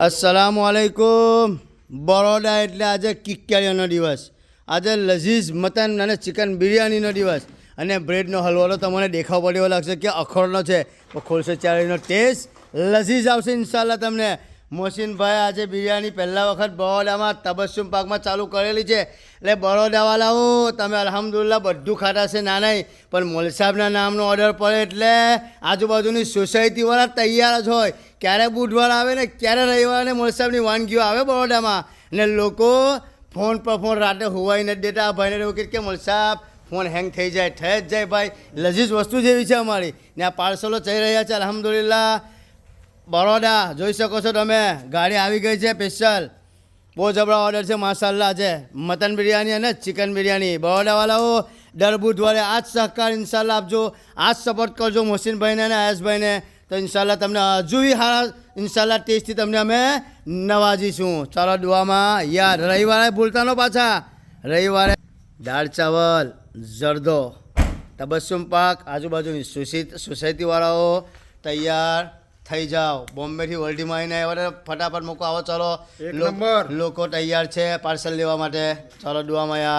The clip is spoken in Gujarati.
अस्सलामुअलैकुम बरोडा એટલે આજે કિક્યાળીનો દિવસ આજે લઝીઝ મટન અને ચિકન બિરયાનીનો દિવસ અને બ્રેડનો હલવો તો તમને દેખાવ પડ્યો લાગશે કે અખરોટનો છે તો ખોલશે ચાળીનો ટેસ્ટ લઝીઝ આવશે ઇન્શાલ્લાહ તમને મોહસિનભાઈ આજે બિરયાની પહેલા વખત બરોડામાં તબસ્સુમ પાકમાં ચાલુ કરેલી છે એટલે બરોડાવાળાઓ તમે અલ્હમ્દુલિલ્લાહ બધું ખાતા છે ના નહીં પણ મોલ સાહેબના નામનો ઓર્ડર પડે એટલે આજુબાજુની સોસાયટીવાળા તૈયાર જ હોય ક્યારે બુધવાર આવે ને ક્યારે રવિવારે મોલ સાહેબની વાનગીઓ આવે બરોડામાં ને લોકો ફોન પર ફોન રાતે હોવાઈ નથી દેતા ભાઈને એવું કે મોલ સાહેબ ફોન હેંગ થઈ જાય થઈ જ જાય ભાઈ લઝીઝ વસ્તુ જેવી છે અમારી ને આ પાર્સલો જઈ રહ્યા છે અલ્હમ્દુલિલ્લાહ બરોડા જોઈ શકો છો તમે ગાડી આવી ગઈ છે સ્પેશિયલ બહુ જબરા ઓર્ડર છે માશાલ્લાહ છે મટન બિરયાની અને ચિકન બિરયાની બરોડાવાળાઓ દર બુધવારે આ જ સહકાર ઇન્શાલ્લાહ આપજો આ જ સપોર્ટ કરજો મોહસિનભાઈને અને આયસભાઈને તો ઇન્શાલ્લાહ તમને હજુ સારા ઇન્શાલ્લાહ ટેસ્ટથી તમને અમે નવાજીશું ચાલો દુઆમાં યાર રવિવારે ભૂલતા નો પાછા રવિવારે દાળ ચાવલ જરદો તબસ્સુમ પાક આજુબાજુની સોસાયટીવાળાઓ તૈયાર થઈ જાઓ બોમ્બેથી વર્લ્ડીમાં આવીને આવ્યા ફટાફટ મૂકો આવો ચાલો લોકો તૈયાર છે પાર્સલ લેવા માટે ચાલો દુઆમાં યાર